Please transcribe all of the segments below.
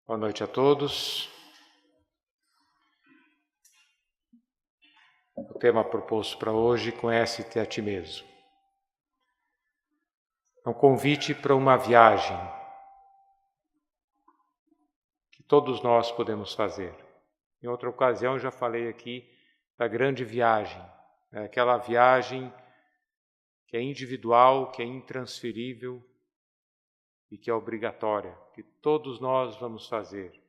Boa noite a todos. O tema proposto para hoje, conhece-te a ti mesmo. É um convite para uma viagem que todos nós podemos fazer. Em outra ocasião já falei aqui da grande viagem, aquela viagem que é individual, que é intransferível e que é obrigatória, que todos nós vamos fazer.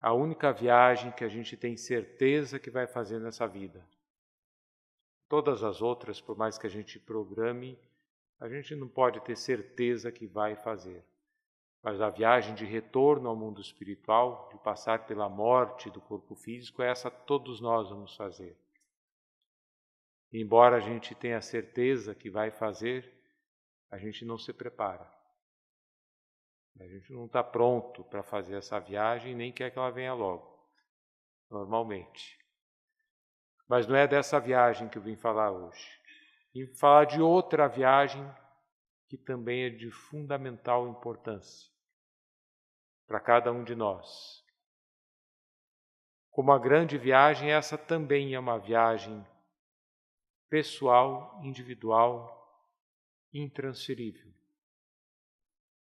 A única viagem que a gente tem certeza que vai fazer nessa vida. Todas as outras, por mais que a gente programe, a gente não pode ter certeza que vai fazer. Mas a viagem de retorno ao mundo espiritual, de passar pela morte do corpo físico, essa todos nós vamos fazer. Embora a gente tenha certeza que vai fazer, a gente não se prepara. A gente não está pronto para fazer essa viagem, nem quer que ela venha logo, normalmente. Mas não é dessa viagem que eu vim falar hoje. Vim falar de outra viagem que também é de fundamental importância para cada um de nós. Como a grande viagem, essa também é uma viagem pessoal, individual, intransferível.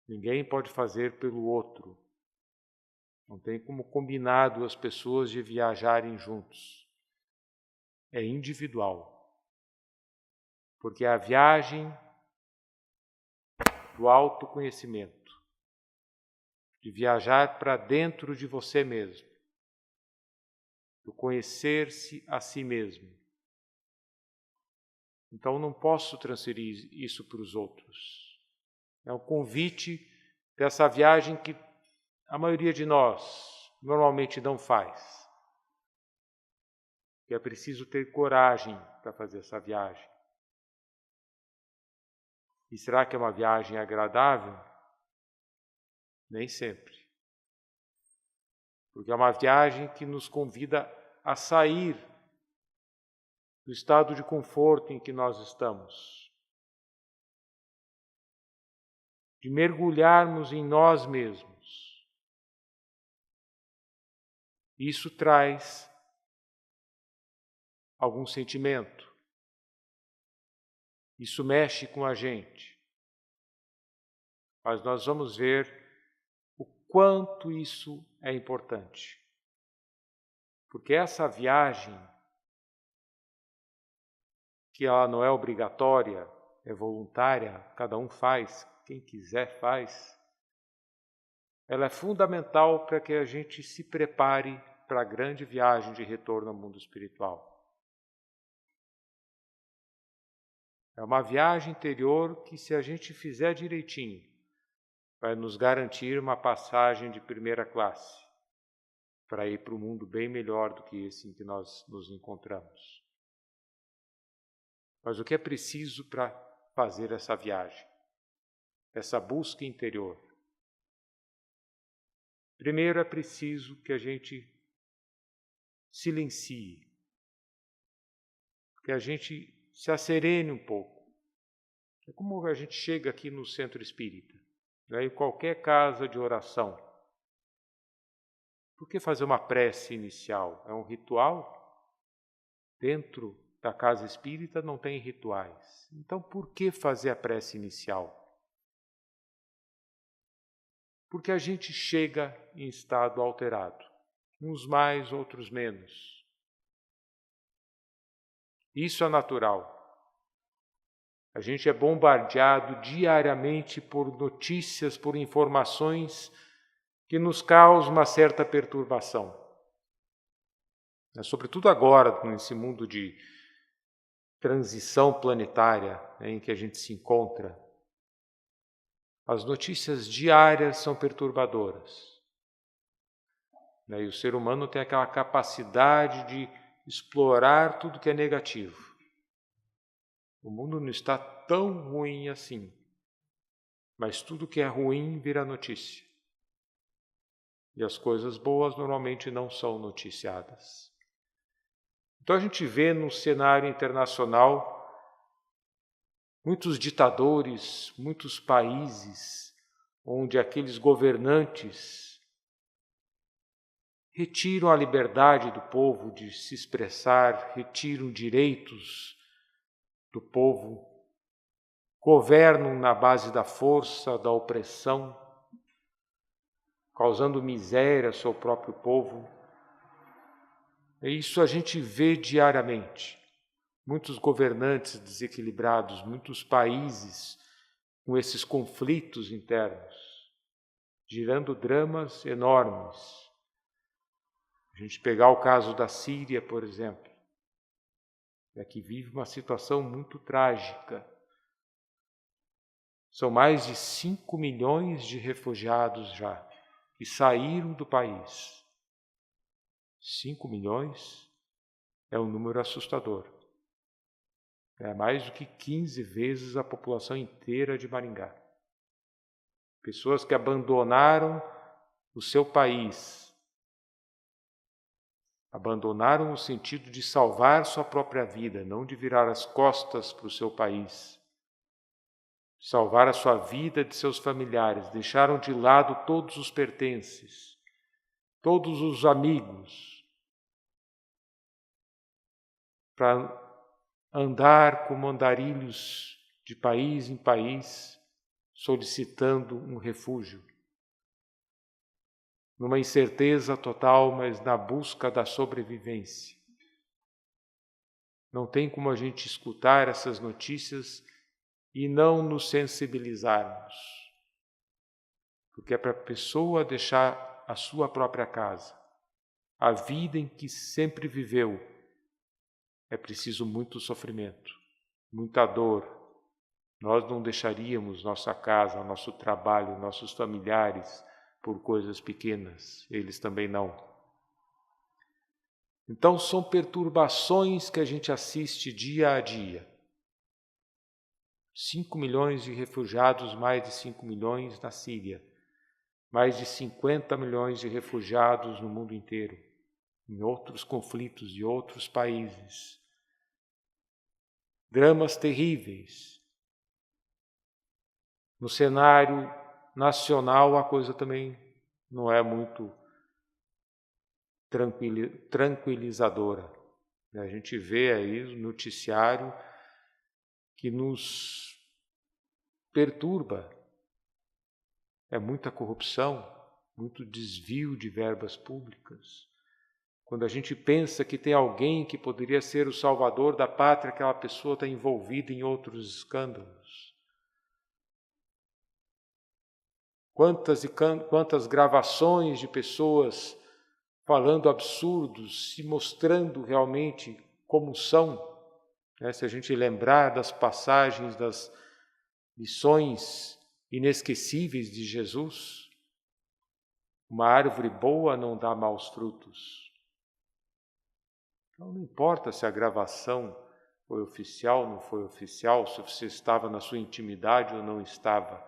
Ninguém pode fazer pelo outro. Não tem como combinar duas pessoas de viajarem juntos. É individual. Porque é a viagem do autoconhecimento, de viajar para dentro de você mesmo, do conhecer-se a si mesmo. Então não posso transferir isso para os outros. É um convite dessa viagem que a maioria de nós normalmente não faz. E é preciso ter coragem para fazer essa viagem. E será que é uma viagem agradável? Nem sempre. Porque é uma viagem que nos convida a sair do estado de conforto em que nós estamos. De mergulharmos em nós mesmos. Isso traz algum sentimento. Isso mexe com a gente. Mas nós vamos ver o quanto isso é importante. Porque essa viagem, que ela não é obrigatória, é voluntária, cada um faz, quem quiser faz, ela é fundamental para que a gente se prepare para a grande viagem de retorno ao mundo espiritual. É uma viagem interior que, se a gente fizer direitinho, vai nos garantir uma passagem de primeira classe para ir para um mundo bem melhor do que esse em que nós nos encontramos. Mas o que é preciso para fazer essa viagem? Essa busca interior? Primeiro é preciso que a gente silencie, que a gente se acerene um pouco. É como a gente chega aqui no centro espírita, em qualquer casa de oração. Por que fazer uma prece inicial? É um ritual? Dentro da casa espírita não tem rituais. Então por que fazer a prece inicial? Porque a gente chega em estado alterado, uns mais, outros menos. Isso é natural. A gente é bombardeado diariamente por notícias, por informações que nos causam uma certa perturbação. Sobretudo agora, nesse mundo de transição planetária em que a gente se encontra, as notícias diárias são perturbadoras. E o ser humano tem aquela capacidade de explorar tudo que é negativo. O mundo não está tão ruim assim, mas tudo que é ruim vira notícia. E as coisas boas normalmente não são noticiadas. Então a gente vê no cenário internacional muitos ditadores, muitos países onde aqueles governantes retiram a liberdade do povo de se expressar, retiram direitos do povo, governam na base da força, da opressão, causando miséria ao seu próprio povo. E isso a gente vê diariamente. Muitos governantes desequilibrados, muitos países com esses conflitos internos, gerando dramas enormes. A gente pegar o caso da Síria, por exemplo, que vive uma situação muito trágica. São mais de 5 milhões de refugiados já, que saíram do país. 5 milhões é um número assustador. É mais do que 15 vezes a população inteira de Maringá. Pessoas que abandonaram o seu país, abandonaram no sentido de salvar sua própria vida, não de virar as costas para o seu país, salvar a sua vida de seus familiares, deixaram de lado todos os pertences, todos os amigos, para andar como andarilhos de país em país, solicitando um refúgio. Numa incerteza total, mas na busca da sobrevivência. Não tem como a gente escutar essas notícias e não nos sensibilizarmos. Porque é para a pessoa deixar a sua própria casa, a vida em que sempre viveu, é preciso muito sofrimento, muita dor. Nós não deixaríamos nossa casa, nosso trabalho, nossos familiares por coisas pequenas, eles também não. Então são perturbações que a gente assiste dia a dia. 5 milhões de refugiados, mais de 5 milhões na Síria, mais de 50 milhões de refugiados no mundo inteiro, em outros conflitos de outros países. Dramas terríveis. No cenário nacional, a coisa também não é muito tranquilizadora. A gente vê aí o noticiário que nos perturba. É muita corrupção, muito desvio de verbas públicas. Quando a gente pensa que tem alguém que poderia ser o salvador da pátria, aquela pessoa está envolvida em outros escândalos. Quantas gravações de pessoas falando absurdos, se mostrando realmente como são, né? Se a gente lembrar das passagens, das lições inesquecíveis de Jesus, uma árvore boa não dá maus frutos. Então não importa se a gravação foi oficial, não foi oficial, se você estava na sua intimidade ou não estava,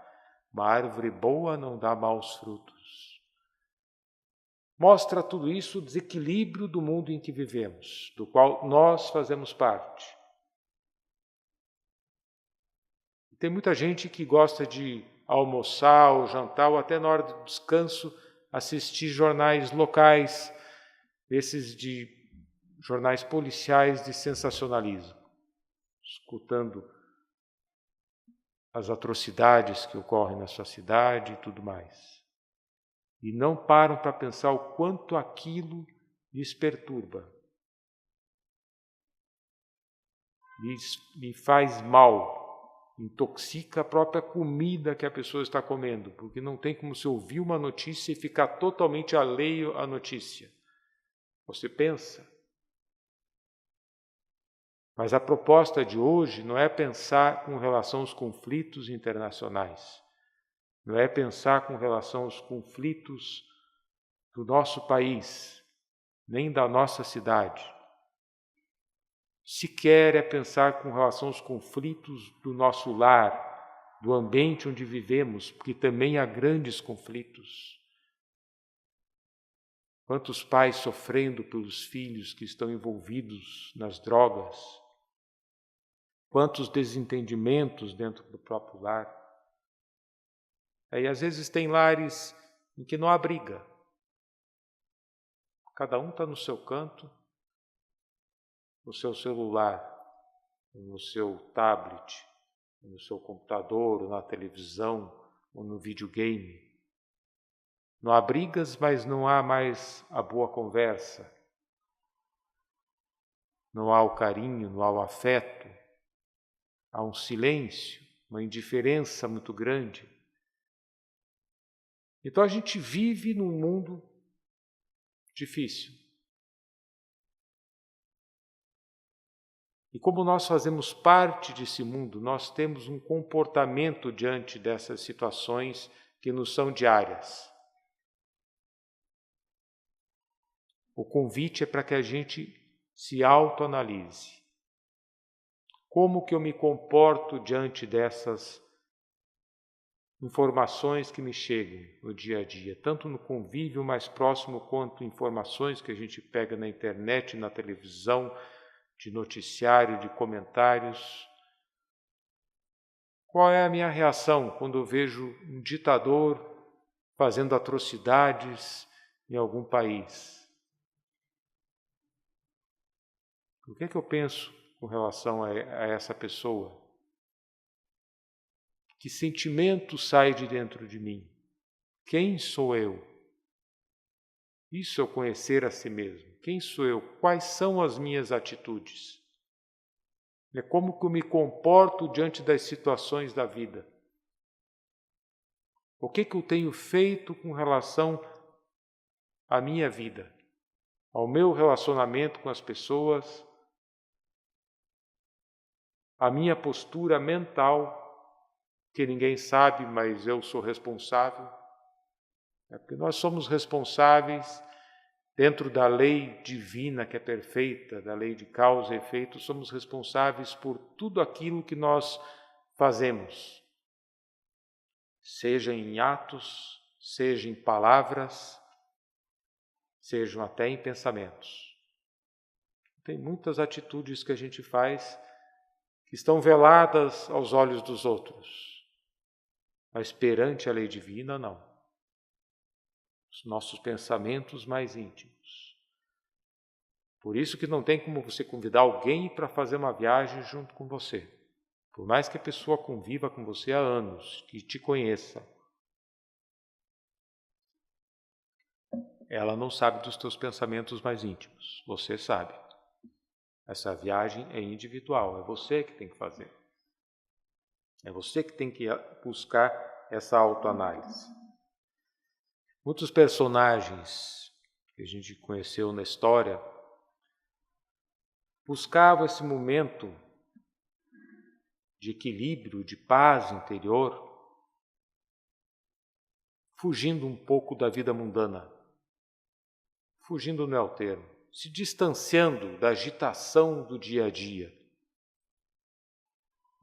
uma árvore boa não dá maus frutos. Mostra tudo isso o desequilíbrio do mundo em que vivemos, do qual nós fazemos parte. Tem muita gente que gosta de almoçar ou jantar, ou até na hora do descanso, assistir jornais locais, esses de jornais policiais de sensacionalismo, escutando as atrocidades que ocorrem na sua cidade e tudo mais. E não param para pensar o quanto aquilo lhes perturba, lhe faz mal, intoxica a própria comida que a pessoa está comendo, porque não tem como se ouvir uma notícia e ficar totalmente alheio à notícia. Você pensa? Mas a proposta de hoje não é pensar com relação aos conflitos internacionais, não é pensar com relação aos conflitos do nosso país, nem da nossa cidade. Sequer é pensar com relação aos conflitos do nosso lar, do ambiente onde vivemos, porque também há grandes conflitos. Quantos pais sofrendo pelos filhos que estão envolvidos nas drogas? Quantos desentendimentos dentro do próprio lar? E às vezes tem lares em que não há briga. Cada um está no seu canto, no seu celular, no seu tablet, no seu computador, ou na televisão, ou no videogame. Não há brigas, mas não há mais a boa conversa. Não há o carinho, não há o afeto. Há um silêncio, uma indiferença muito grande. Então a gente vive num mundo difícil. E como nós fazemos parte desse mundo, nós temos um comportamento diante dessas situações que nos são diárias. O convite é para que a gente se autoanalise. Como que eu me comporto diante dessas informações que me chegam no dia a dia, tanto no convívio mais próximo quanto informações que a gente pega na internet, na televisão, de noticiário, de comentários. Qual é a minha reação quando eu vejo um ditador fazendo atrocidades em algum país? O que é que eu penso com relação a essa pessoa? Que sentimento sai de dentro de mim? Quem sou eu? Isso é o conhecer a si mesmo. Quem sou eu? Quais são as minhas atitudes? É como que eu me comporto diante das situações da vida? O que eu tenho feito com relação à minha vida? Ao meu relacionamento com as pessoas? A minha postura mental, que ninguém sabe, mas eu sou responsável. É porque nós somos responsáveis, dentro da lei divina que é perfeita, da lei de causa e efeito, somos responsáveis por tudo aquilo que nós fazemos, seja em atos, seja em palavras, sejam até em pensamentos. Tem muitas atitudes que a gente faz que estão veladas aos olhos dos outros, mas perante a lei divina, não. Os nossos pensamentos mais íntimos. Por isso que não tem como você convidar alguém para fazer uma viagem junto com você. Por mais que a pessoa conviva com você há anos, que te conheça, ela não sabe dos teus pensamentos mais íntimos. Você sabe. Essa viagem é individual, é você que tem que fazer. É você que tem que buscar essa autoanálise. Muitos personagens que a gente conheceu na história buscavam esse momento de equilíbrio, de paz interior, fugindo um pouco da vida mundana. Fugindo não é o termo, se distanciando da agitação do dia a dia.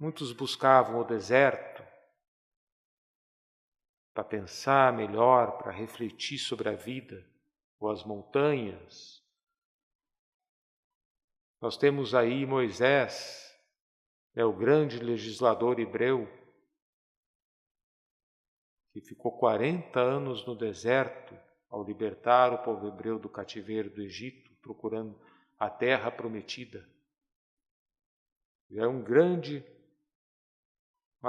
Muitos buscavam o deserto para pensar melhor, para refletir sobre a vida, ou as montanhas. Nós temos aí Moisés, o grande legislador hebreu, que ficou 40 anos no deserto ao libertar o povo hebreu do cativeiro do Egito, procurando a terra prometida. É uma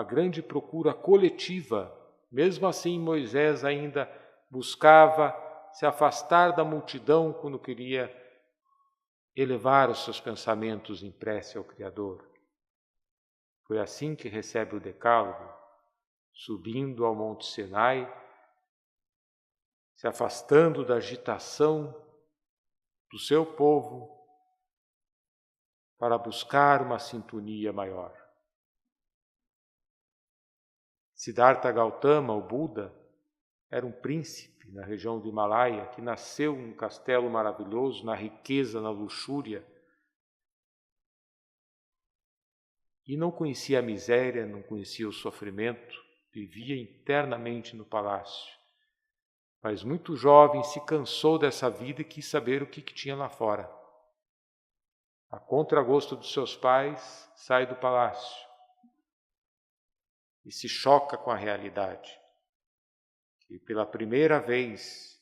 grande procura coletiva. Mesmo assim, Moisés ainda buscava se afastar da multidão quando queria elevar os seus pensamentos em prece ao Criador. Foi assim que recebe o Decálogo, subindo ao Monte Sinai, se afastando da agitação do seu povo para buscar uma sintonia maior. Siddhartha Gautama, o Buda, era um príncipe na região do Himalaia que nasceu num castelo maravilhoso, na riqueza, na luxúria, e não conhecia a miséria, não conhecia o sofrimento, vivia internamente no palácio. Mas muito jovem se cansou dessa vida e quis saber o que tinha lá fora. A contragosto dos seus pais, sai do palácio e se choca com a realidade. que pela primeira vez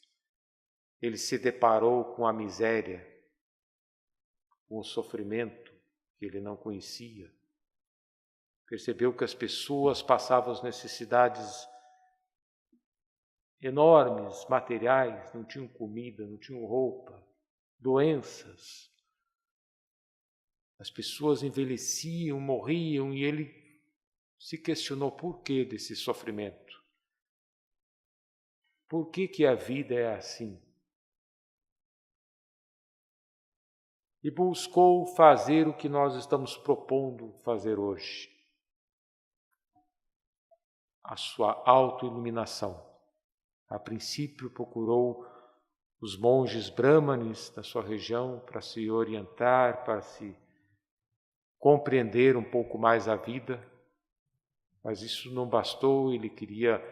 ele se deparou com a miséria, com o sofrimento que ele não conhecia. Percebeu que as pessoas passavam as necessidades enormes, materiais, não tinham comida, não tinham roupa, doenças. As pessoas envelheciam, morriam, e ele se questionou por que desse sofrimento. Por que a vida é assim? E buscou fazer o que nós estamos propondo fazer hoje. A sua autoiluminação. A princípio procurou os monges brâmanes da sua região para se orientar, para se compreender um pouco mais a vida, mas isso não bastou, ele queria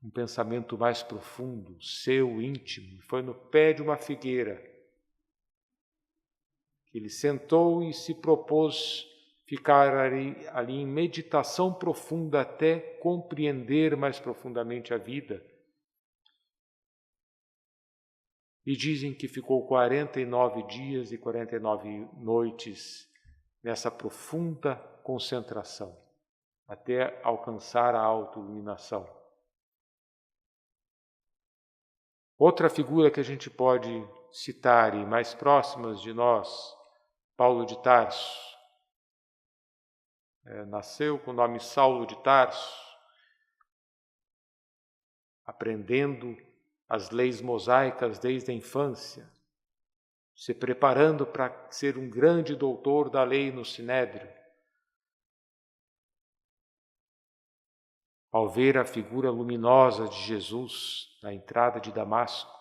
um pensamento mais profundo, seu, íntimo. Foi no pé de uma figueira que ele sentou e se propôs ficar ali em meditação profunda até compreender mais profundamente a vida. E dizem que ficou 49 dias e 49 noites nessa profunda concentração, até alcançar a autoiluminação. Outra figura que a gente pode citar e mais próximas de nós, Paulo de Tarso. Nasceu com o nome Saulo de Tarso, aprendendo as leis mosaicas desde a infância, se preparando para ser um grande doutor da lei no Sinédrio. Ao ver a figura luminosa de Jesus na entrada de Damasco,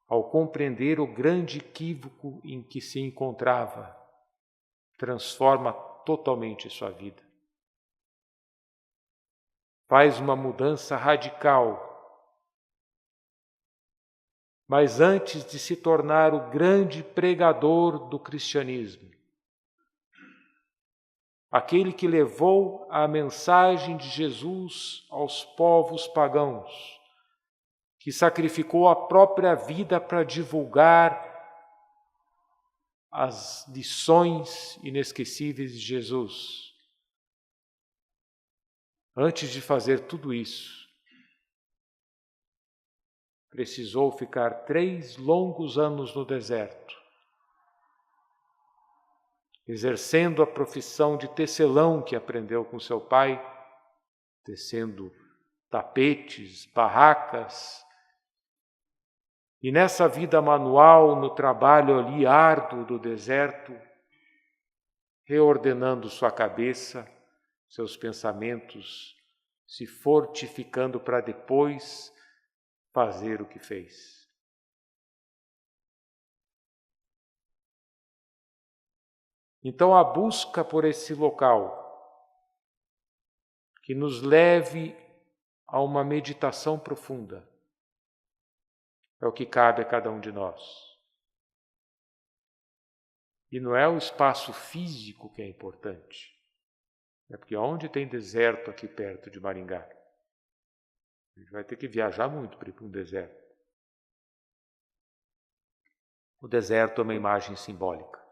ao compreender o grande equívoco em que se encontrava, transforma totalmente sua vida. Faz uma mudança radical. Mas antes de se tornar o grande pregador do cristianismo, aquele que levou a mensagem de Jesus aos povos pagãos, que sacrificou a própria vida para divulgar as lições inesquecíveis de Jesus. Antes de fazer tudo isso, precisou ficar 3 longos anos no deserto, exercendo a profissão de tecelão que aprendeu com seu pai, tecendo tapetes, barracas. E nessa vida manual, no trabalho ali árduo do deserto, reordenando sua cabeça, seus pensamentos, se fortificando para depois fazer o que fez. Então a busca por esse local que nos leve a uma meditação profunda é o que cabe a cada um de nós. E não é o espaço físico que é importante. É porque onde tem deserto aqui perto de Maringá? A gente vai ter que viajar muito para ir para um deserto. O deserto é uma imagem simbólica.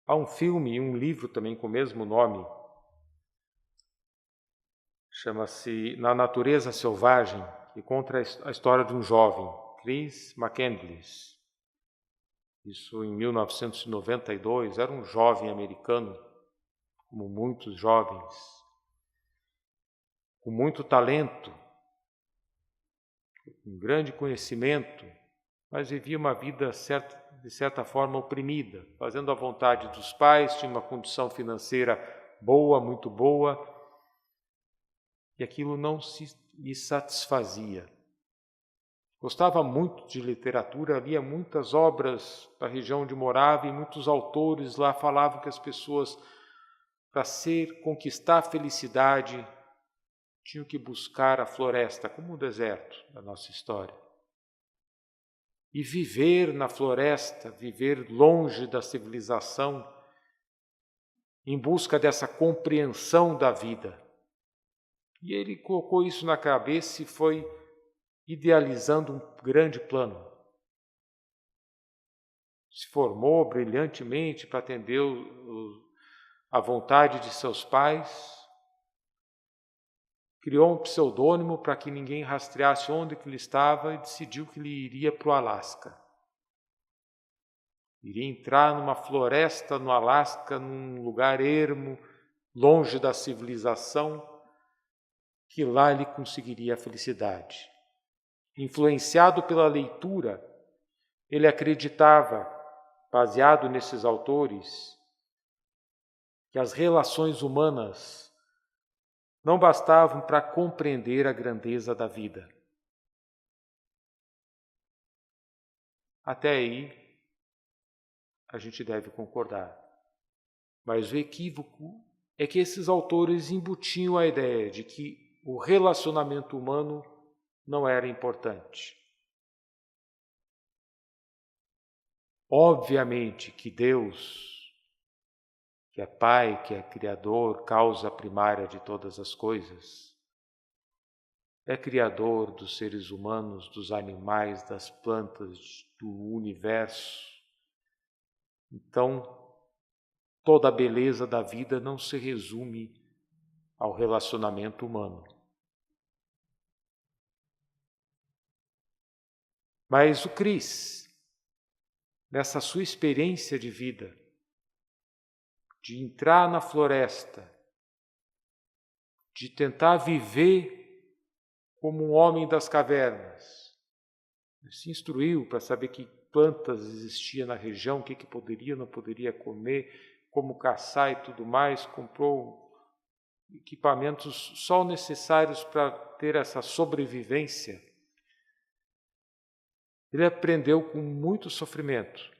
Há um filme e um livro também com o mesmo nome, chama-se Na Natureza Selvagem, que conta a história de um jovem, Chris McCandless. Isso em 1992, era um jovem americano, como muitos jovens, com muito talento, com grande conhecimento, mas vivia uma vida de certa forma oprimida, fazendo a vontade dos pais, tinha uma condição financeira boa, muito boa, e aquilo não lhe satisfazia. Gostava muito de literatura, lia muitas obras da região onde morava e muitos autores lá falavam que as pessoas, para conquistar a felicidade, tinham que buscar a floresta, como o deserto da nossa história. E viver na floresta, viver longe da civilização, em busca dessa compreensão da vida. E ele colocou isso na cabeça e foi idealizando um grande plano. Se formou brilhantemente para atender a vontade de seus pais, criou um pseudônimo para que ninguém rastreasse onde que ele estava e decidiu que ele iria para o Alasca. Iria entrar numa floresta no Alasca, num lugar ermo, longe da civilização, que lá ele conseguiria a felicidade. Influenciado pela leitura, ele acreditava, baseado nesses autores, que as relações humanas não bastavam para compreender a grandeza da vida. Até aí, a gente deve concordar. Mas o equívoco é que esses autores embutiam a ideia de que o relacionamento humano não era importante. Obviamente que Deus, que é Pai, que é Criador, causa primária de todas as coisas, é Criador dos seres humanos, dos animais, das plantas, do universo. Então, toda a beleza da vida não se resume ao relacionamento humano. Mas o Cris, nessa sua experiência de vida, de entrar na floresta, de tentar viver como um homem das cavernas, se instruiu para saber que plantas existiam na região, o que poderia, não poderia comer, como caçar e tudo mais, comprou equipamentos só necessários para ter essa sobrevivência. Ele aprendeu com muito sofrimento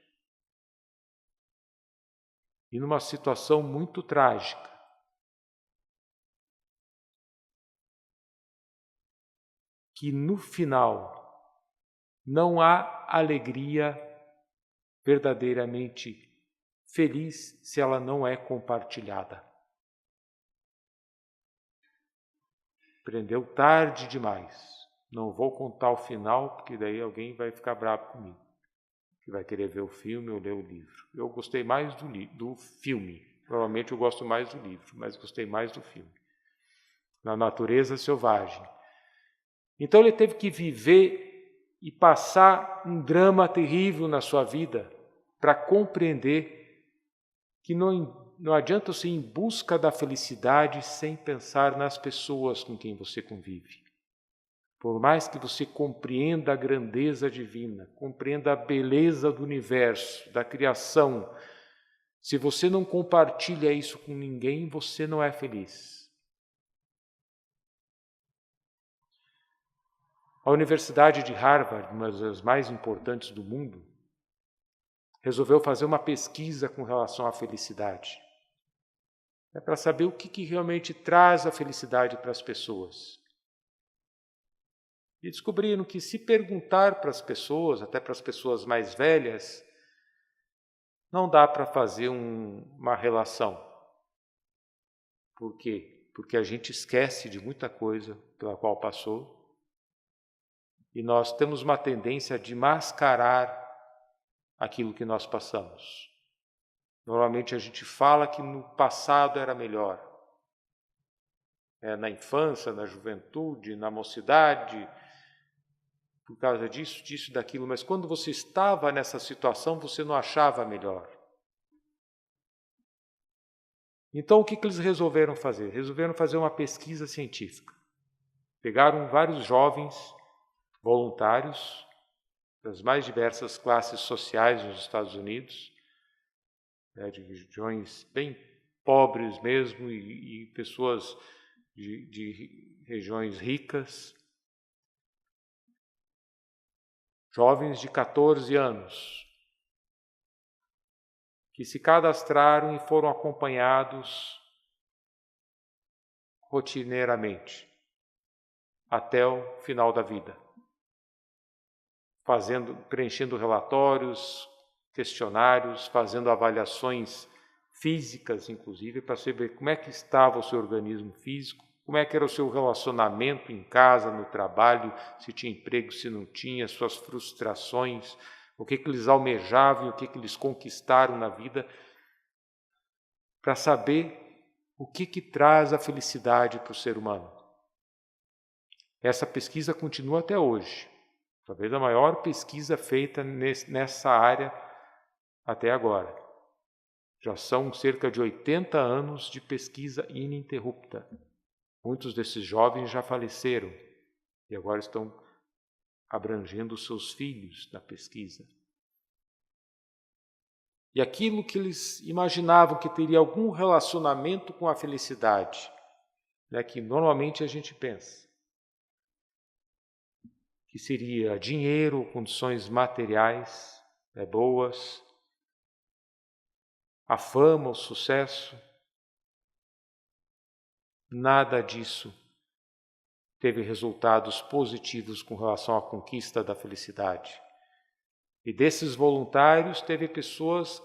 e numa situação muito trágica. Que no final não há alegria verdadeiramente feliz se ela não é compartilhada. Aprendeu tarde demais. Não vou contar o final, porque daí alguém vai ficar bravo comigo, que vai querer ver o filme ou ler o livro. Eu gostei mais do filme. Provavelmente eu gosto mais do livro, mas gostei mais do filme. Na natureza selvagem. Então ele teve que viver e passar um drama terrível na sua vida para compreender que não adianta você ir em busca da felicidade sem pensar nas pessoas com quem você convive. Por mais que você compreenda a grandeza divina, compreenda a beleza do universo, da criação, se você não compartilha isso com ninguém, você não é feliz. A Universidade de Harvard, uma das mais importantes do mundo, resolveu fazer uma pesquisa com relação à felicidade. É para saber o que realmente traz a felicidade para as pessoas. E descobriram que se perguntar para as pessoas, até para as pessoas mais velhas, não dá para fazer uma relação. Por quê? Porque a gente esquece de muita coisa pela qual passou e nós temos uma tendência de mascarar aquilo que nós passamos. Normalmente a gente fala que no passado era melhor. Na infância, na juventude, na mocidade, por causa disso, daquilo. Mas quando você estava nessa situação, você não achava melhor. Então o que eles resolveram fazer? Resolveram fazer uma pesquisa científica. Pegaram vários jovens voluntários das mais diversas classes sociais nos Estados Unidos, de regiões bem pobres mesmo e pessoas de regiões ricas, jovens de 14 anos, que se cadastraram e foram acompanhados rotineiramente até o final da vida, preenchendo relatórios, questionários, fazendo avaliações físicas, inclusive, para saber como é que estava o seu organismo físico, como é que era o seu relacionamento em casa, no trabalho, se tinha emprego, se não tinha, suas frustrações, o que eles almejavam e o que eles conquistaram na vida, para saber o que traz a felicidade para o ser humano. Essa pesquisa continua até hoje, talvez a maior pesquisa feita nessa área até agora. Já são cerca de 80 anos de pesquisa ininterrupta. Muitos desses jovens já faleceram e agora estão abrangendo seus filhos na pesquisa. E aquilo que eles imaginavam que teria algum relacionamento com a felicidade, que normalmente a gente pensa, que seria dinheiro, condições materiais boas, a fama, o sucesso, nada disso teve resultados positivos com relação à conquista da felicidade. E desses voluntários teve pessoas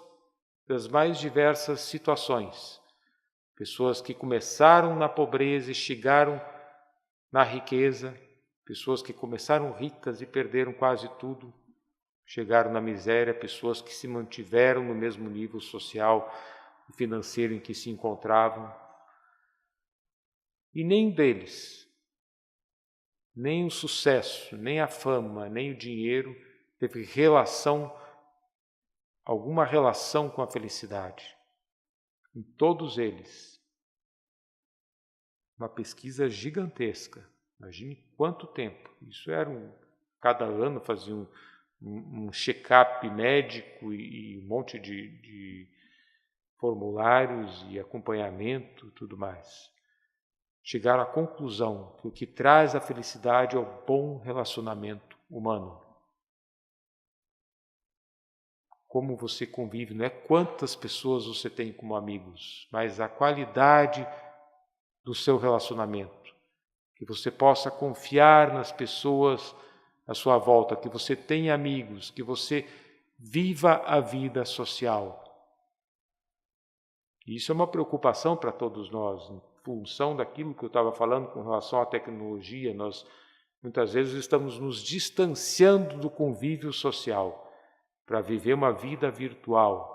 das mais diversas situações, pessoas que começaram na pobreza e chegaram na riqueza, pessoas que começaram ricas e perderam quase tudo, chegaram na miséria, pessoas que se mantiveram no mesmo nível social e financeiro em que se encontravam. E nenhum deles, nem o sucesso, nem a fama, nem o dinheiro teve alguma relação com a felicidade. Em todos eles. Uma pesquisa gigantesca. Imagine quanto tempo. Isso era cada ano fazia um check-up médico e um monte de formulários e acompanhamento, tudo mais. Chegaram à conclusão que o que traz a felicidade é o bom relacionamento humano. Como você convive, não é quantas pessoas você tem como amigos, mas a qualidade do seu relacionamento. Que você possa confiar nas pessoas à sua volta, que você tenha amigos, que você viva a vida social. E isso é uma preocupação para todos nós, em função daquilo que eu estava falando com relação à tecnologia. Nós muitas vezes estamos nos distanciando do convívio social para viver uma vida virtual.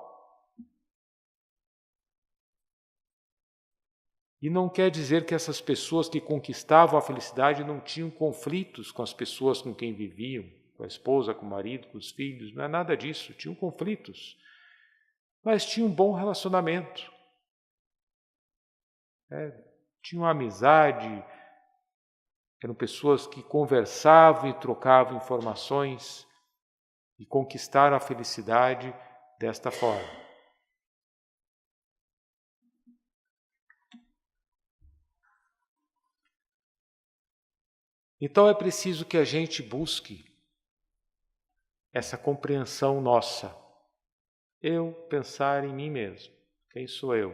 E não quer dizer que essas pessoas que conquistavam a felicidade não tinham conflitos com as pessoas com quem viviam, com a esposa, com o marido, com os filhos, não é nada disso, tinham conflitos, mas tinham um bom relacionamento, tinham amizade, eram pessoas que conversavam e trocavam informações e conquistaram a felicidade desta forma. Então é preciso que a gente busque essa compreensão nossa. Eu pensar em mim mesmo. Quem sou eu?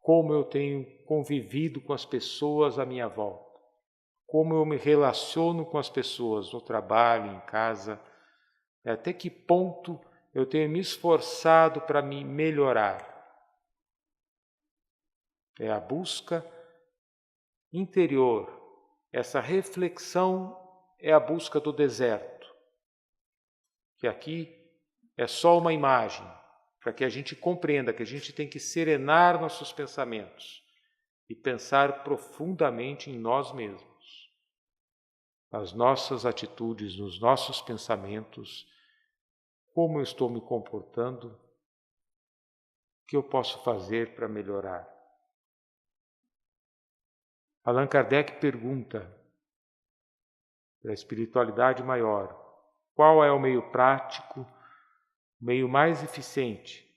Como eu tenho convivido com as pessoas à minha volta? Como eu me relaciono com as pessoas no trabalho, em casa? Até que ponto eu tenho me esforçado para me melhorar? É a busca interior. Essa reflexão é a busca do deserto, que aqui é só uma imagem, para que a gente compreenda que a gente tem que serenar nossos pensamentos e pensar profundamente em nós mesmos, nas nossas atitudes, nos nossos pensamentos, como eu estou me comportando, o que eu posso fazer para melhorar. Allan Kardec pergunta para a espiritualidade maior, qual é o meio prático, o meio mais eficiente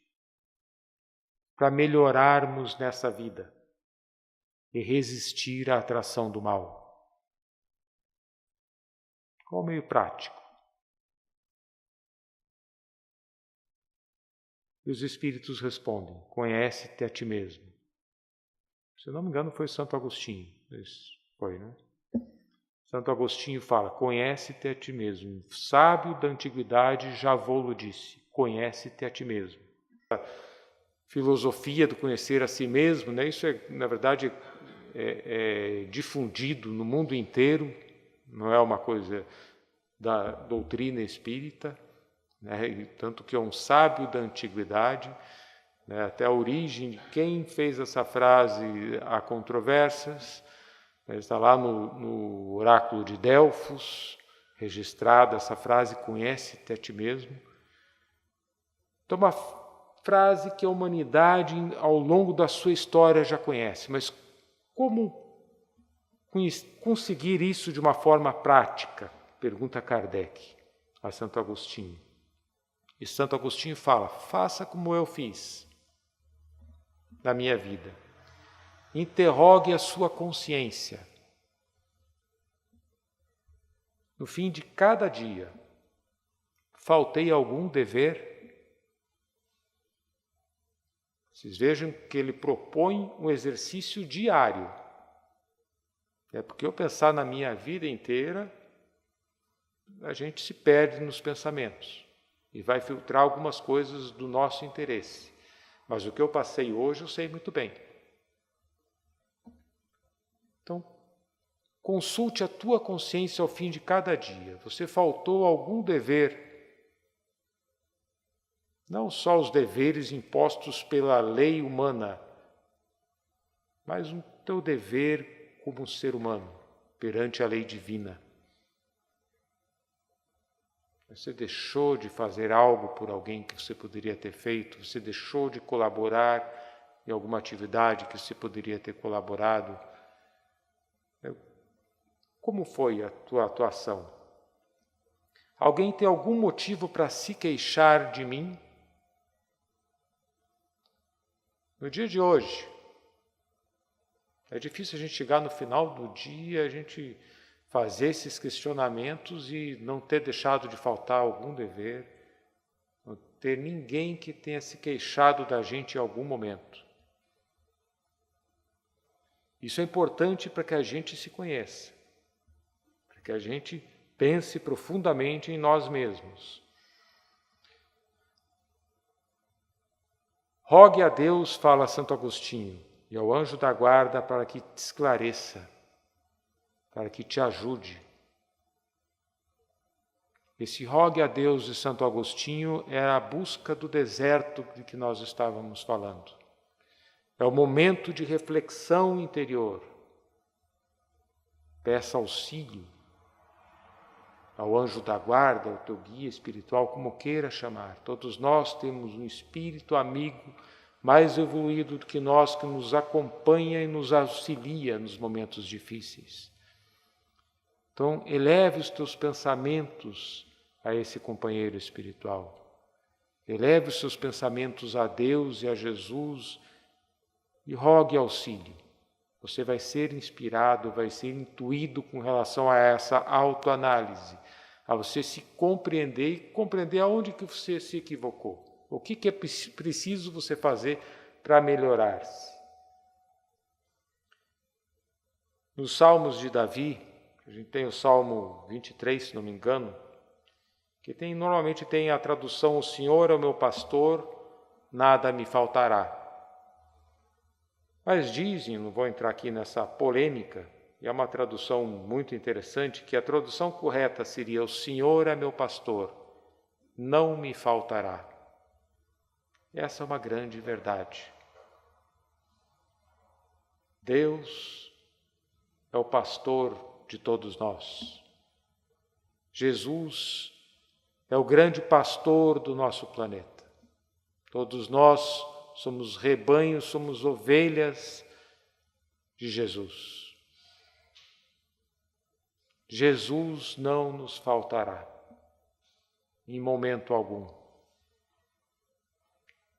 para melhorarmos nessa vida e resistir à atração do mal? Qual o meio prático? E os espíritos respondem, conhece-te a ti mesmo. Se eu não me engano foi Santo Agostinho, foi, né? Santo Agostinho fala, conhece-te a ti mesmo. Um sábio da antiguidade já vô-lo disse, conhece-te a ti mesmo. filosofia do conhecer a si mesmo, né? Isso é, na verdade, é difundido no mundo inteiro, não é uma coisa da doutrina espírita, né? E tanto que é um sábio da antiguidade, né? Até a origem de quem fez essa frase há controvérsias, né? Está lá no oráculo de Delfos, registrada essa frase, conhece-te a ti mesmo. Então, uma frase que a humanidade, ao longo da sua história, já conhece, mas como conseguir isso de uma forma prática? Pergunta Kardec a Santo Agostinho. E Santo Agostinho fala: faça como eu fiz na minha vida. Interrogue a sua consciência. No fim de cada dia, faltei algum dever? Vocês vejam que ele propõe um exercício diário. É porque eu pensar na minha vida inteira, a gente se perde nos pensamentos e vai filtrar algumas coisas do nosso interesse. Mas o que eu passei hoje eu sei muito bem. Então, consulte a tua consciência ao fim de cada dia. Você faltou algum dever? Não só os deveres impostos pela lei humana, mas o teu dever como um ser humano perante a lei divina. Você deixou de fazer algo por alguém que você poderia ter feito, você deixou de colaborar em alguma atividade que você poderia ter colaborado. Como foi a tua atuação? Alguém tem algum motivo para se queixar de mim? No dia de hoje, é difícil a gente chegar no final do dia, a gente fazer esses questionamentos e não ter deixado de faltar algum dever, não ter ninguém que tenha se queixado da gente em algum momento. Isso é importante para que a gente se conheça, para que a gente pense profundamente em nós mesmos. Rogue a Deus, fala Santo Agostinho, e ao anjo da guarda para que te esclareça, para que te ajude. Esse rogue a Deus de Santo Agostinho é a busca do deserto de que nós estávamos falando. É o momento de reflexão interior. Peça auxílio ao anjo da guarda, ao teu guia espiritual, como queira chamar. Todos nós temos um espírito amigo mais evoluído do que nós, que nos acompanha e nos auxilia nos momentos difíceis. Então, eleve os teus pensamentos a esse companheiro espiritual. Eleve os seus pensamentos a Deus e a Jesus e rogue auxílio. Você vai ser inspirado, vai ser intuído com relação a essa autoanálise, a você se compreender e compreender aonde que você se equivocou. O que é preciso você fazer para melhorar-se? Nos Salmos de Davi, a gente tem o Salmo 23, se não me engano, que normalmente tem a tradução: o Senhor é o meu pastor, nada me faltará. Mas dizem, não vou entrar aqui nessa polêmica, e é uma tradução muito interessante, que a tradução correta seria: o Senhor é meu pastor, não me faltará. Essa é uma grande verdade. Deus é o pastor de todos nós. Jesus é o grande pastor do nosso planeta. Todos nós somos rebanhos, somos ovelhas de Jesus. Jesus não nos faltará em momento algum.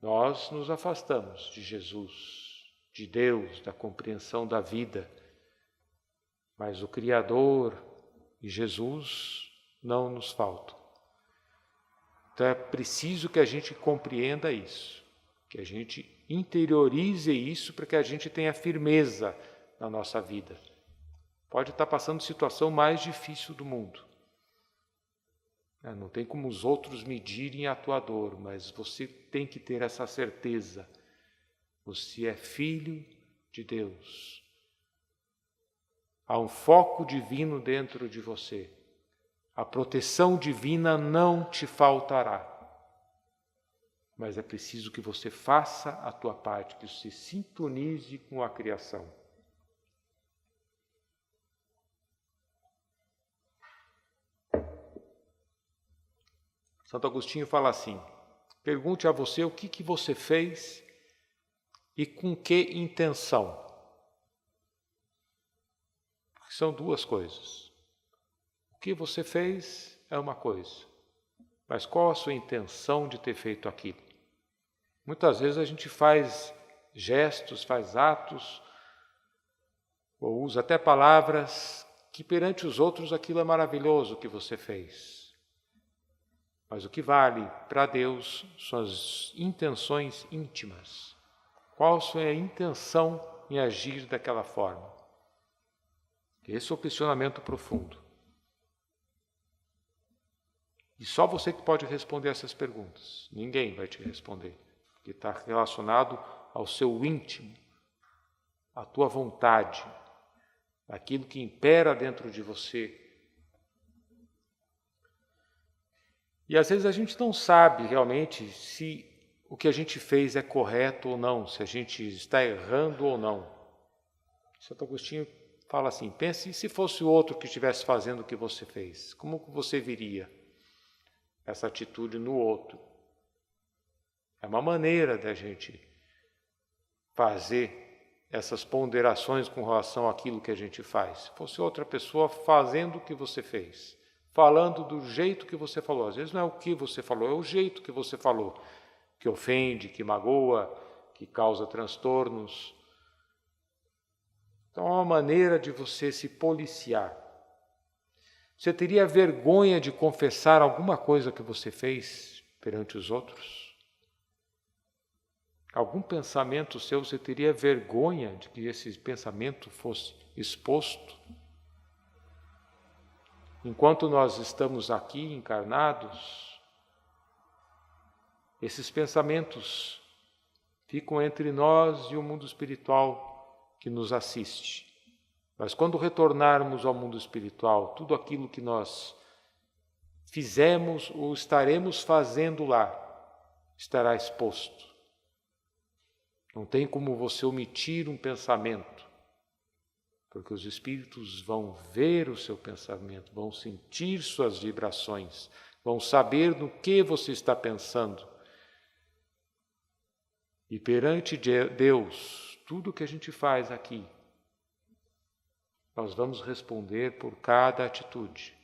Nós nos afastamos de Jesus, de Deus, da compreensão da vida, mas o Criador e Jesus não nos faltam. Então é preciso que a gente compreenda isso, que a gente interiorize isso para que a gente tenha firmeza na nossa vida. Pode estar passando a situação mais difícil do mundo. Não tem como os outros medirem a tua dor, mas você tem que ter essa certeza Você é filho de Deus. Há um foco divino dentro de você. A proteção divina não te faltará. Mas é preciso que você faça a tua parte, que você sintonize com a criação. Santo Agostinho fala assim: pergunte a você o que você fez e com que intenção. Porque são duas coisas. O que você fez é uma coisa, mas qual a sua intenção de ter feito aquilo? Muitas vezes a gente faz gestos, faz atos, ou usa até palavras que perante os outros aquilo é maravilhoso o que você fez. Mas o que vale para Deus são as intenções íntimas. Qual a sua intenção em agir daquela forma? Esse é o questionamento profundo. E só você que pode responder essas perguntas. Ninguém vai te responder. Que está relacionado ao seu íntimo, à tua vontade, aquilo que impera dentro de você. E às vezes a gente não sabe realmente se o que a gente fez é correto ou não, se a gente está errando ou não. Santo Agostinho fala assim: pense se fosse o outro que estivesse fazendo o que você fez, como você viria essa atitude no outro? É uma maneira da gente fazer essas ponderações com relação àquilo que a gente faz. Se fosse outra pessoa fazendo o que você fez, falando do jeito que você falou, às vezes não é o que você falou, é o jeito que você falou, que ofende, que magoa, que causa transtornos. Então é uma maneira de você se policiar. Você teria vergonha de confessar alguma coisa que você fez perante os outros? Algum pensamento seu, você teria vergonha de que esse pensamento fosse exposto? Enquanto nós estamos aqui encarnados, esses pensamentos ficam entre nós e o mundo espiritual que nos assiste. Mas quando retornarmos ao mundo espiritual, tudo aquilo que nós fizemos ou estaremos fazendo lá estará exposto. Não tem como você omitir um pensamento, porque os espíritos vão ver o seu pensamento, vão sentir suas vibrações, vão saber no que você está pensando. E perante Deus, tudo que a gente faz aqui, nós vamos responder por cada atitude.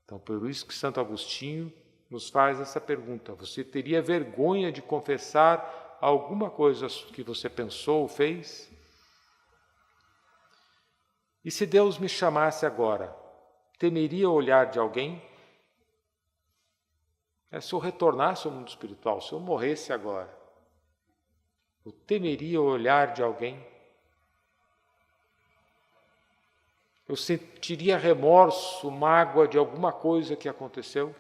Então, por isso que Santo Agostinho nos faz essa pergunta: você teria vergonha de confessar alguma coisa que você pensou ou fez? E se Deus me chamasse agora, temeria o olhar de alguém? Se eu retornasse ao mundo espiritual, se eu morresse agora, eu temeria o olhar de alguém? Eu sentiria remorso, mágoa de alguma coisa que aconteceu?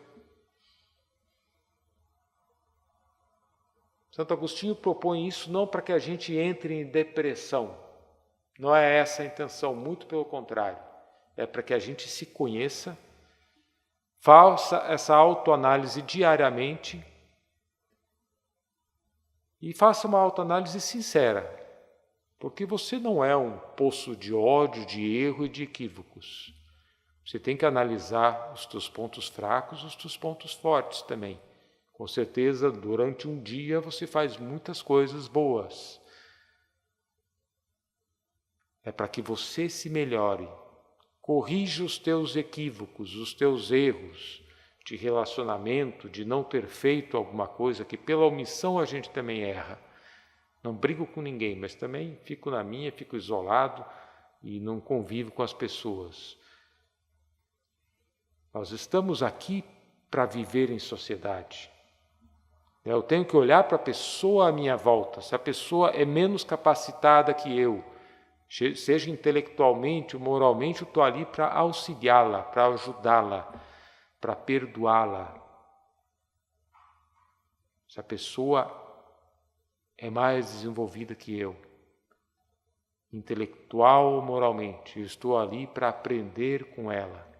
Santo Agostinho propõe isso não para que a gente entre em depressão. Não é essa a intenção, muito pelo contrário. É para que a gente se conheça, faça essa autoanálise diariamente e faça uma autoanálise sincera, porque você não é um poço de ódio, de erro e de equívocos. Você tem que analisar os teus pontos fracos e os teus pontos fortes também. Com certeza, durante um dia você faz muitas coisas boas. É para que você se melhore. Corrija os teus equívocos, os teus erros de relacionamento, de não ter feito alguma coisa, que pela omissão a gente também erra. Não brigo com ninguém, mas também fico na minha, fico isolado e não convivo com as pessoas. Nós estamos aqui para viver em sociedade. Eu tenho que olhar para a pessoa à minha volta. Se a pessoa é menos capacitada que eu, seja intelectualmente ou moralmente, eu estou ali para auxiliá-la, para ajudá-la, para perdoá-la. Se a pessoa é mais desenvolvida que eu, intelectual ou moralmente. Eu estou ali para aprender com ela.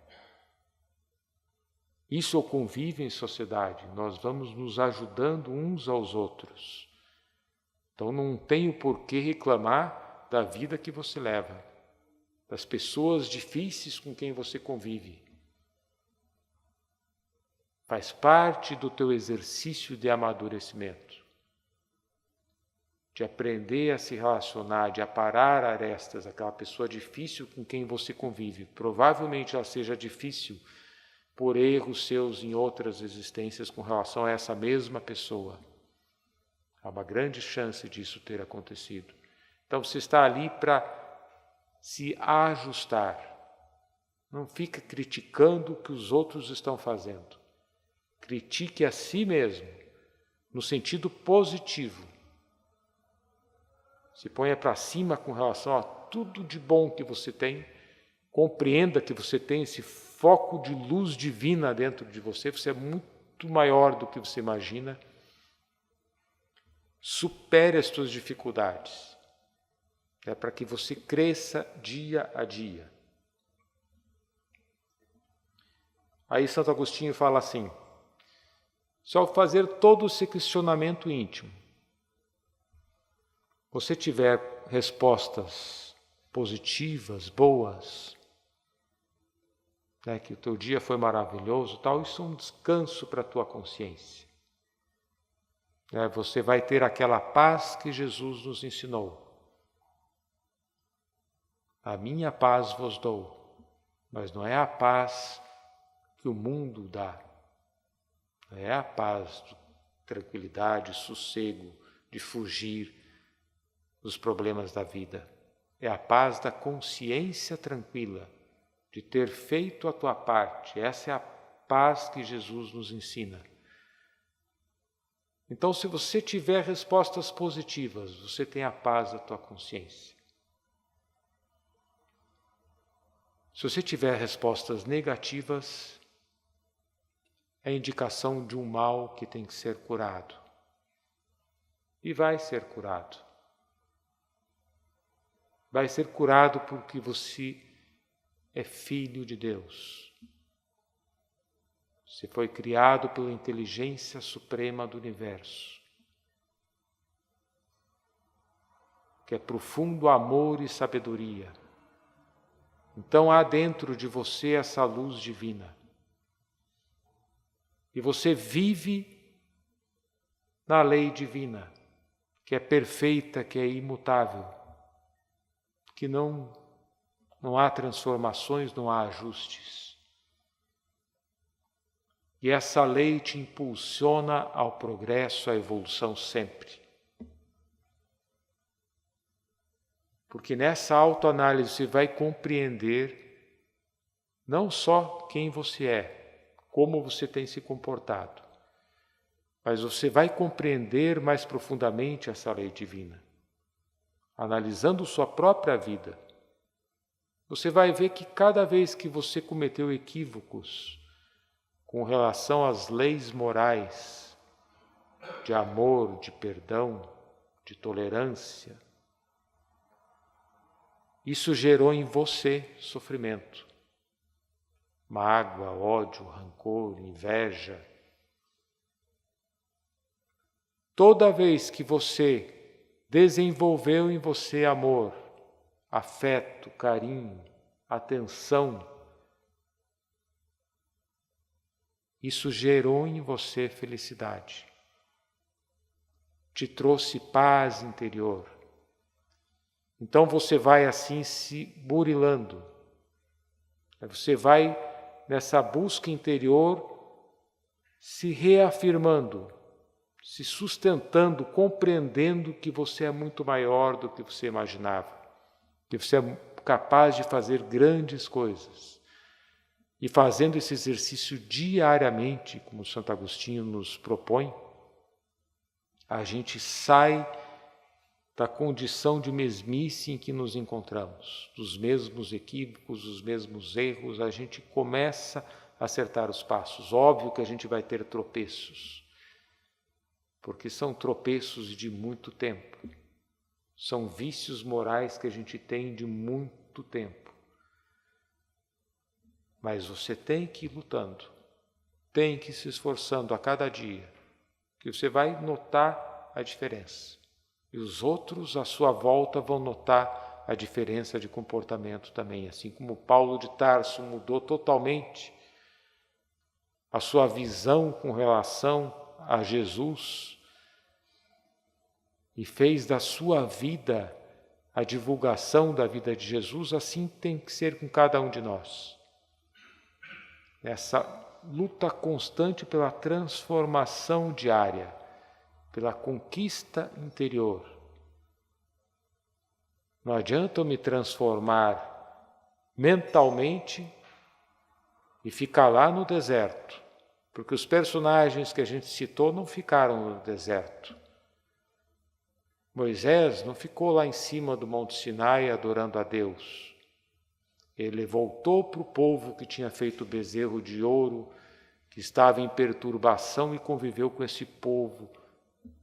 Isso é o convívio em sociedade. Nós vamos nos ajudando uns aos outros. Então não tenho por que reclamar da vida que você leva, das pessoas difíceis com quem você convive. Faz parte do teu exercício de amadurecimento, de aprender a se relacionar, de aparar arestas, aquela pessoa difícil com quem você convive. Provavelmente ela seja difícil por erros seus em outras existências com relação a essa mesma pessoa. Há uma grande chance disso ter acontecido. Então você está ali para se ajustar. Não fica criticando o que os outros estão fazendo. Critique a si mesmo, no sentido positivo. Se ponha para cima com relação a tudo de bom que você tem. Compreenda que você tem esse foco de luz divina dentro de você. Você é muito maior do que você imagina. Supere as suas dificuldades. É para que você cresça dia a dia. Aí Santo Agostinho fala assim: se ao fazer todo esse questionamento íntimo, você tiver respostas positivas, boas, que o teu dia foi maravilhoso, tal, isso é um descanso para a tua consciência. Você vai ter aquela paz que Jesus nos ensinou. A minha paz vos dou, mas não é a paz que o mundo dá. Não é a paz de tranquilidade, sossego, de fugir dos problemas da vida. É a paz da consciência tranquila, de ter feito a tua parte. Essa é a paz que Jesus nos ensina. Então, se você tiver respostas positivas, você tem a paz da tua consciência. Se você tiver respostas negativas, é indicação de um mal que tem que ser curado. E vai ser curado. Vai ser curado porque você é filho de Deus. Você foi criado pela inteligência suprema do universo, que é profundo amor e sabedoria. Então há dentro de você essa luz divina. E você vive na lei divina, que é perfeita, que é imutável, que não há transformações, não há ajustes. E essa lei te impulsiona ao progresso, à evolução sempre. Porque nessa autoanálise você vai compreender não só quem você é, como você tem se comportado, mas você vai compreender mais profundamente essa lei divina. Analisando sua própria vida, você vai ver que cada vez que você cometeu equívocos com relação às leis morais, de amor, de perdão, de tolerância, isso gerou em você sofrimento, mágoa, ódio, rancor, inveja. Toda vez que você desenvolveu em você amor, afeto, carinho, atenção, isso gerou em você felicidade, te trouxe paz interior. Então você vai assim se burilando, você vai nessa busca interior se reafirmando, se sustentando, compreendendo que você é muito maior do que você imaginava, que você é capaz de fazer grandes coisas. E fazendo esse exercício diariamente, como Santo Agostinho nos propõe, a gente sai da condição de mesmice em que nos encontramos, dos mesmos equívocos, dos mesmos erros, a gente começa a acertar os passos. Óbvio que a gente vai ter tropeços. porque são tropeços de muito tempo. São vícios morais que a gente tem de muito tempo. Mas você tem que ir lutando, tem que ir se esforçando a cada dia, que você vai notar a diferença. E os outros à sua volta vão notar a diferença de comportamento também. Assim como Paulo de Tarso mudou totalmente a sua visão com relação a Jesus e fez da sua vida a divulgação da vida de Jesus, assim tem que ser com cada um de nós. Essa luta constante pela transformação diária, pela conquista interior. Não adianta eu me transformar mentalmente e ficar lá no deserto, porque os personagens que a gente citou não ficaram no deserto. Moisés não ficou lá em cima do Monte Sinai adorando a Deus. Ele voltou para o povo que tinha feito o bezerro de ouro, que estava em perturbação, e conviveu com esse povo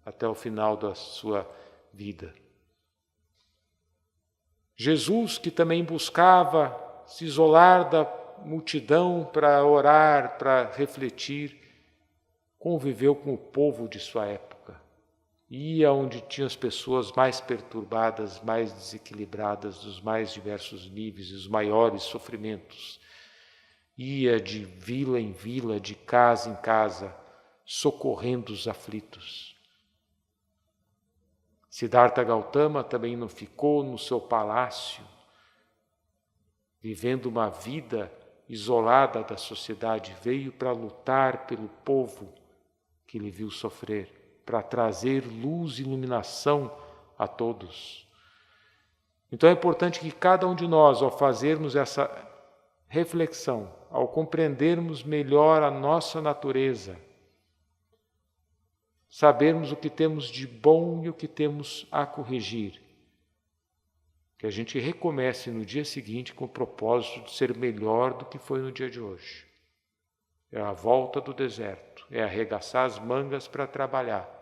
até o final da sua vida. Jesus, que também buscava se isolar da multidão para orar, para refletir, conviveu com o povo de sua época. Ia onde tinha as pessoas mais perturbadas, mais desequilibradas, dos mais diversos níveis e os maiores sofrimentos. Ia de vila em vila, de casa em casa, socorrendo os aflitos. Siddhartha Gautama também não ficou no seu palácio, vivendo uma vida isolada da sociedade, veio para lutar pelo povo que lhe viu sofrer, para trazer luz e iluminação a todos. Então é importante que cada um de nós, ao fazermos essa reflexão, ao compreendermos melhor a nossa natureza, sabermos o que temos de bom e o que temos a corrigir, que a gente recomece no dia seguinte com o propósito de ser melhor do que foi no dia de hoje. É a volta do deserto, é arregaçar as mangas para trabalhar.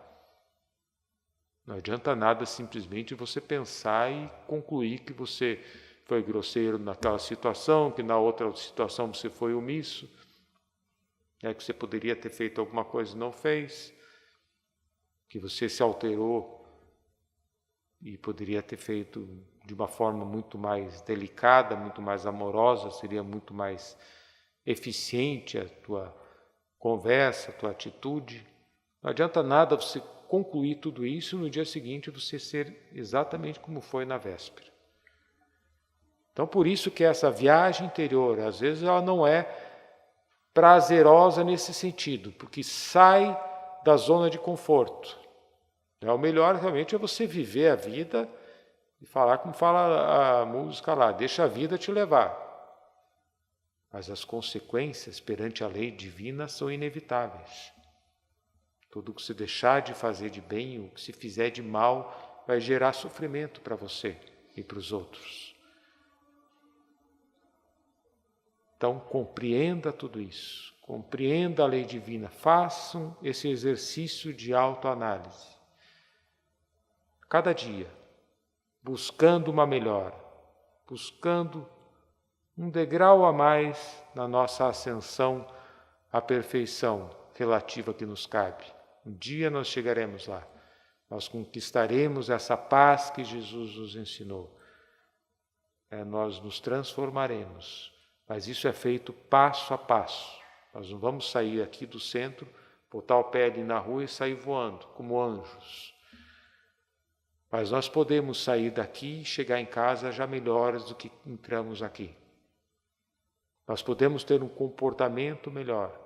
Não adianta nada simplesmente você pensar e concluir que você foi grosseiro naquela situação, que na outra situação você foi omisso, que você poderia ter feito alguma coisa e não fez, que você se alterou e poderia ter feito de uma forma muito mais delicada, muito mais amorosa, seria muito mais eficiente a tua conversa, a tua atitude. Não adianta nada você concluir tudo isso e no dia seguinte você ser exatamente como foi na véspera. Então, por isso que essa viagem interior, às vezes ela não é prazerosa nesse sentido, porque sai da zona de conforto. O melhor realmente é você viver a vida e falar como fala a música lá, deixa a vida te levar. Mas as consequências perante a lei divina são inevitáveis. Tudo que se deixar de fazer de bem, o que se fizer de mal, vai gerar sofrimento para você e para os outros. Então, compreenda tudo isso, compreenda a lei divina, façam esse exercício de autoanálise. Cada dia, buscando uma melhora, buscando um degrau a mais na nossa ascensão à perfeição relativa que nos cabe. Um dia nós chegaremos lá, nós conquistaremos essa paz que Jesus nos ensinou. Nós nos transformaremos, mas isso é feito passo a passo. Nós não vamos sair aqui do centro, botar o pé ali na rua e sair voando, como anjos. Mas nós podemos sair daqui e chegar em casa já melhores do que entramos aqui. Nós podemos ter um comportamento melhor.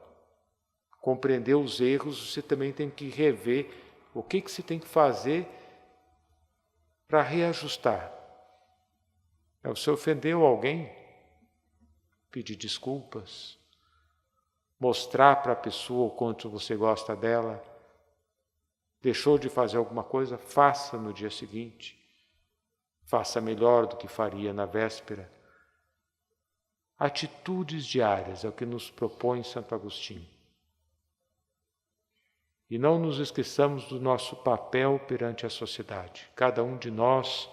Compreender os erros, você também tem que rever o que você tem que fazer para reajustar. Você ofendeu alguém? Pedir desculpas. Mostrar para a pessoa o quanto você gosta dela. Deixou de fazer alguma coisa? Faça no dia seguinte. Faça melhor do que faria na véspera. Atitudes diárias é o que nos propõe Santo Agostinho. E não nos esqueçamos do nosso papel perante a sociedade. Cada um de nós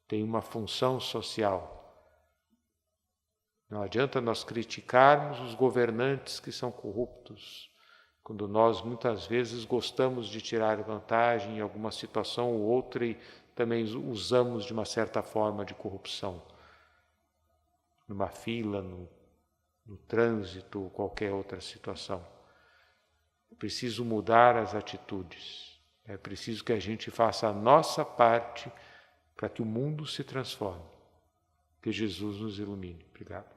tem uma função social. Não adianta nós criticarmos os governantes que são corruptos, quando nós muitas vezes gostamos de tirar vantagem em alguma situação ou outra e também usamos de uma certa forma de corrupção. Numa fila, no trânsito ou qualquer outra situação. É preciso mudar as atitudes. É preciso que a gente faça a nossa parte para que o mundo se transforme. Que Jesus nos ilumine. Obrigado.